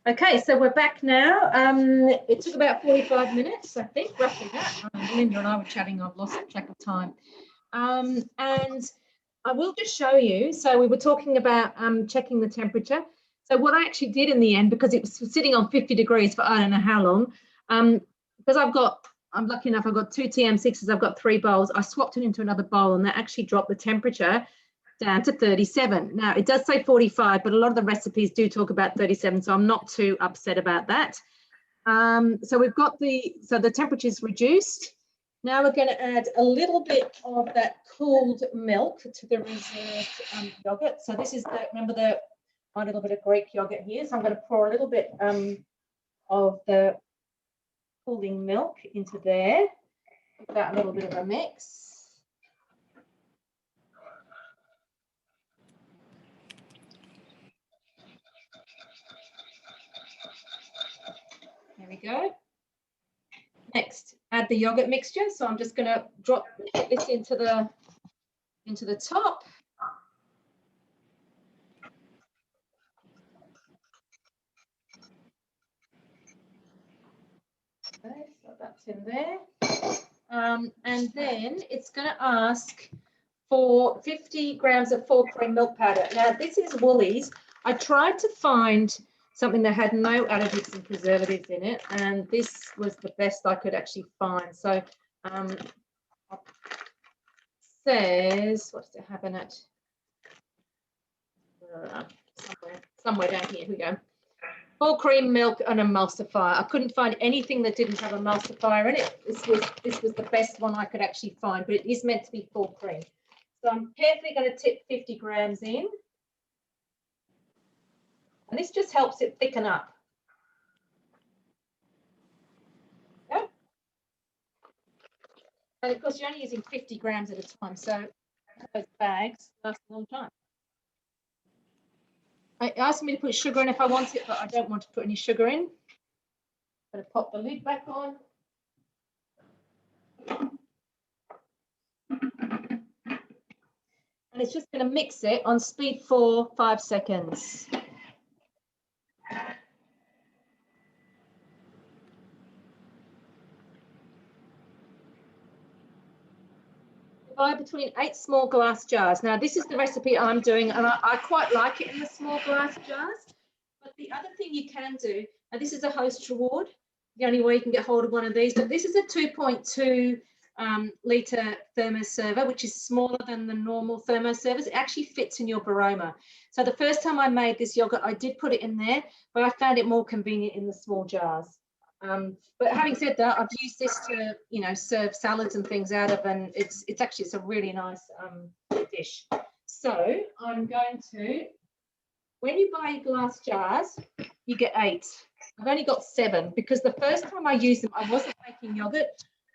Okay, so we're back now. It took about 45 minutes, I think, roughly that. Linda and I were chatting. I've lost track of time. And I will just show you. So we were talking about checking the temperature. So what I actually did in the end, because it was sitting on 50 degrees for I don't know how long, because I'm lucky enough, I've got 2 TM6s, I've got 3 bowls. I swapped it into another bowl and that actually dropped the temperature down to 37. Now it does say 45, but a lot of the recipes do talk about 37, so I'm not too upset about that. So we've got the temperature is reduced. Now we're going to add a little bit of that cooled milk to the reserved yogurt. So this is my little bit of Greek yogurt here. So I'm going to pour a little bit of the cooling milk into there. Give that a little bit of a mix. There we go. Next, add the yogurt mixture. So I'm just going to drop this into the top. Okay, so that's in there. And then it's going to ask for 50 grams of full cream milk powder. Now, this is Woolies. I tried to find something that had no additives and preservatives in it, and this was the best I could actually find. So says, what does it have in it? Somewhere down here, we go. Full cream milk and emulsifier. I couldn't find anything that didn't have emulsifier in it. This was the best one I could actually find, but it is meant to be full cream. So I'm carefully going to tip 50 grams in. And this just helps it thicken up. Yeah. And of course, you're only using 50 grams at a time, so those bags last a long time. It asked me to put sugar in if I want it, but I don't want to put any sugar in. I'm going to pop the lid back on. And it's just going to mix it on speed for 5 seconds. Divide between 8 small glass jars. Now, this is the recipe I'm doing, and I quite like it in the small glass jars. But the other thing you can do, and this is a host reward, the only way you can get hold of one of these, but this is a 2.2 litre thermo server, which is smaller than the normal thermo servers. It actually fits in your baroma. So the first time I made this yogurt, I did put it in there, but I found it more convenient in the small jars. But having said that, I've used this to, you know, serve salads and things out of, and it's a really nice dish. So I'm going to, when you buy glass jars, you get 8. I've only got 7 because the first time I used them, I wasn't making yogurt.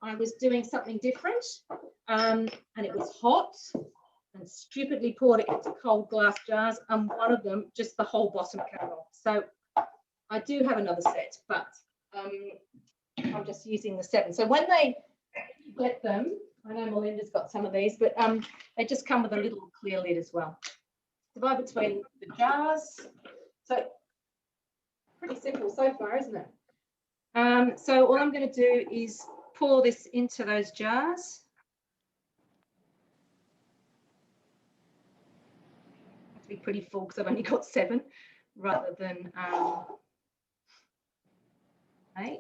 I was doing something different, and it was hot, and stupidly poured it into cold glass jars, and one of them, just the whole bottom came off. So I do have another set, but I'm just using the 7. So when you get them, I know Melinda's got some of these, but they just come with a little clear lid as well. Divide between the jars. So pretty simple so far, isn't it? So all I'm going to do is pour this into those jars. I have to be pretty full because I've only got 7 rather than 8.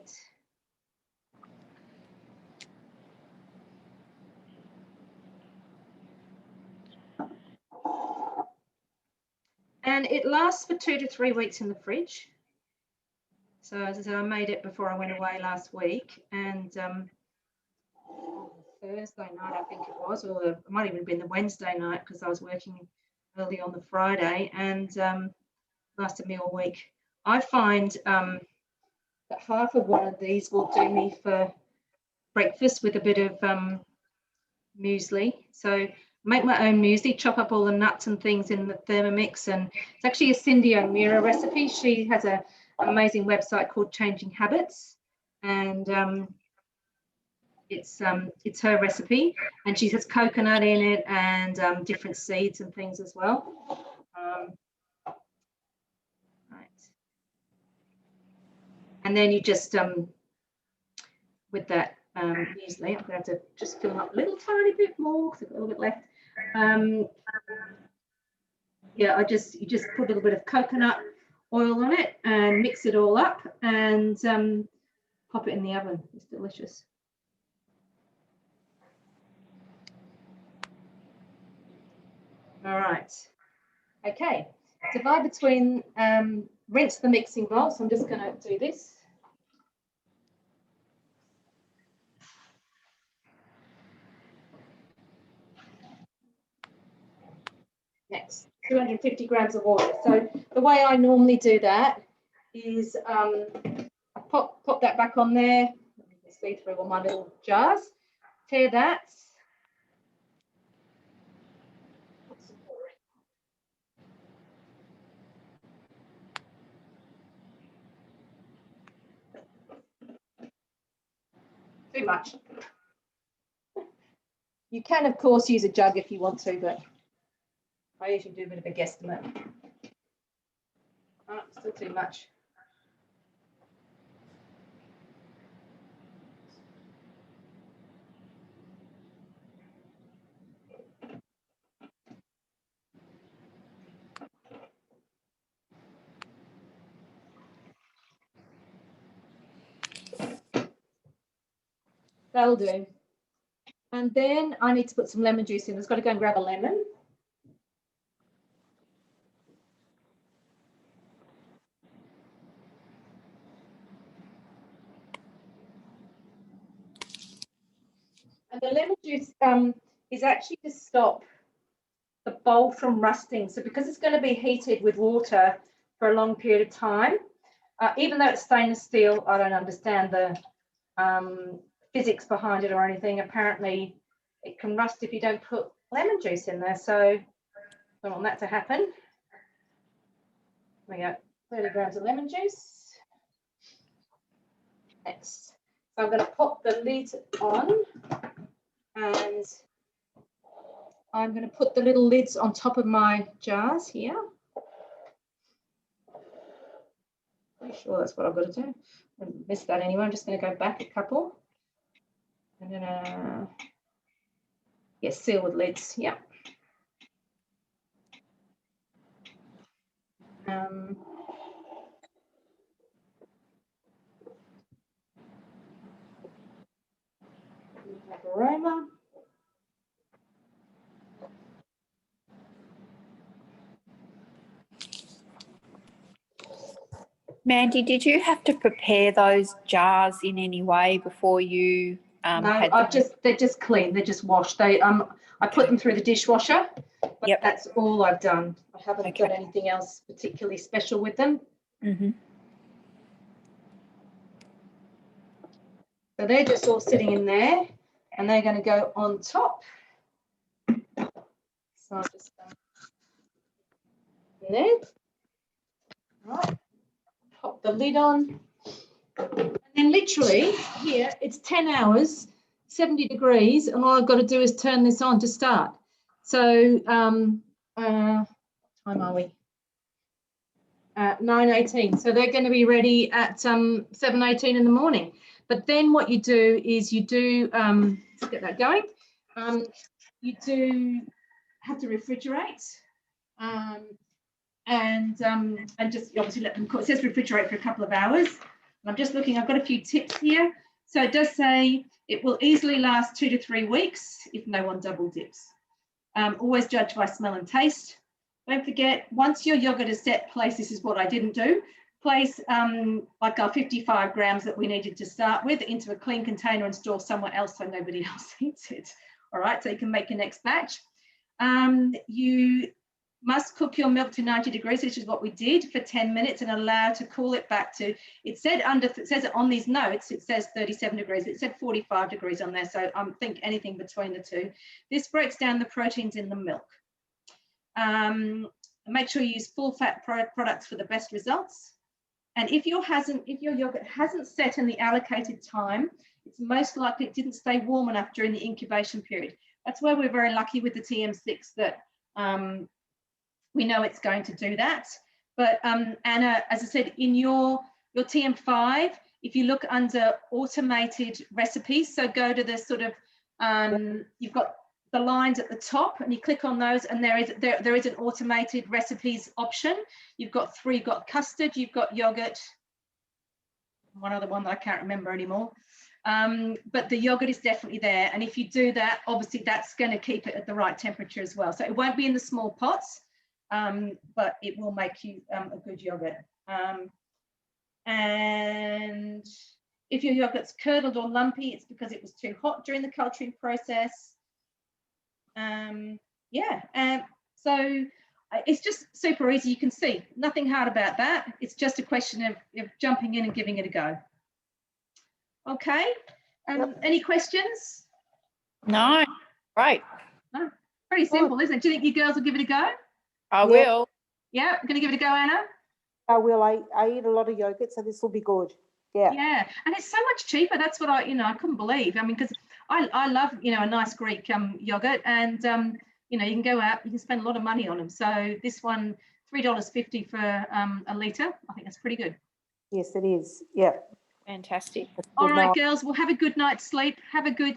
And it lasts for 2 to 3 weeks in the fridge. So as I said, I made it before I went away last week, and Thursday night, I think it was, or it might even have been the Wednesday night because I was working early on the Friday, and lasted me all week. I find that half of one of these will do me for breakfast with a bit of muesli. So make my own muesli, chop up all the nuts and things in the Thermomix, and it's actually a Cindy O'Meara recipe. She has an amazing website called Changing Habits, and it's her recipe, and she has coconut in it and different seeds and things as well. Right. And then you just, with that muesli, I'm going to just fill up a little tiny bit more because I've got a little bit left. Yeah, you just put a little bit of coconut oil on it and mix it all up and pop it in the oven. It's delicious. All right. Okay. Divide between, rinse the mixing bowl. So I'm just going to do this. Next, 250 grams of water. So the way I normally do that is I pop that back on there. Let me see through all my little jars. Tear that. Too much. You can, of course, use a jug if you want to, but I usually do a bit of a guesstimate. Oh, still too much. That'll do. And then I need to put some lemon juice in. I've got to go and grab a lemon. And the lemon juice is actually to stop the bowl from rusting. So because it's going to be heated with water for a long period of time, even though it's stainless steel, I don't understand the physics behind it or anything. Apparently it can rust if you don't put lemon juice in there. So I don't want that to happen. We got 30 grams of lemon juice. Next. So I'm going to pop the lid on and I'm going to put the little lids on top of my jars here. Pretty sure that's what I've got to do. I missed that anyway. I'm just going to go back a couple. I'm going to seal with lids. Yeah. Aroma. Mandy, did you have to prepare those jars in any way before you no, they're just clean. They're just washed. I put them through the dishwasher, but that's all I've done. I haven't got anything else particularly special with them. Mm-hmm. So they're just all sitting in there and they're going to go on top. So I'll just in there. All right. Pop the lid on. And then literally here, it's 10 hours, 70 degrees, and all I've got to do is turn this on to start. So what time are we? 9:18. So they're going to be ready at 7:18 in the morning. But then what you do is you do, let's get that going. You do have to refrigerate and just obviously let them cook. It says refrigerate for a couple of hours. And I'm just looking, I've got a few tips here. So it does say it will easily last 2 to 3 weeks if no one double dips. Always judge by smell and taste. Don't forget, once your yogurt is set, place, this is what I didn't do, place like our 55 grams that we needed to start with into a clean container and store somewhere else so nobody else eats it. All right, so you can make your next batch. You must cook your milk to 90 degrees, which is what we did, for 10 minutes and allow to cool it back to, it says it on these notes, it says 37 degrees, it said 45 degrees on there, so I think anything between the two. This breaks down the proteins in the milk. Make sure you use full fat products for the best results. And if your yogurt hasn't set in the allocated time, it's most likely it didn't stay warm enough during the incubation period. That's where we're very lucky with the TM6 that we know it's going to do that. But Anna, as I said, in your TM5, if you look under automated recipes, so go to the sort of, you've got the lines at the top and you click on those, and there is an automated recipes option. You've got three, you've got custard, you've got yogurt, one other one that I can't remember anymore. But the yogurt is definitely there. And if you do that, obviously that's going to keep it at the right temperature as well. So it won't be in the small pots, but it will make you a good yogurt. And if your yogurt's curdled or lumpy, it's because it was too hot during the culturing process. So it's just super easy. You can see nothing hard about that. It's just a question of jumping in and giving it a go. Okay. Any questions? No. Right. No. Pretty simple, isn't it? Do you think you girls will give it a go? I will. Yeah, I'm going to give it a go, Anna. I will. I eat a lot of yogurt, so this will be good. Yeah. Yeah, and it's so much cheaper. That's what I couldn't believe. I mean, because I love, a nice Greek yogurt, and you can go out, you can spend a lot of money on them. So this one, $3.50 for a litre. I think that's pretty good. Yes, it is. Yeah. Fantastic. All right, girls. Well, have a good night's sleep. Have a good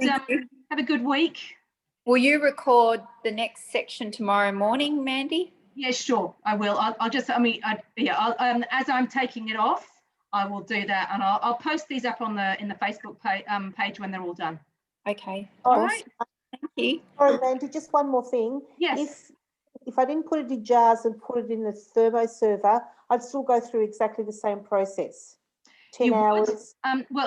week. Will you record the next section tomorrow morning, Mandy? Yeah, sure. I will. I'll just. As I'm taking it off, I will do that, and I'll post these up in the Facebook page when they're all done. Okay. All right. Thank you. Sorry, Mandy, just one more thing. Yes. If I didn't put it in jars and put it in the thermo server, I'd still go through exactly the same process. 10 hours. Well,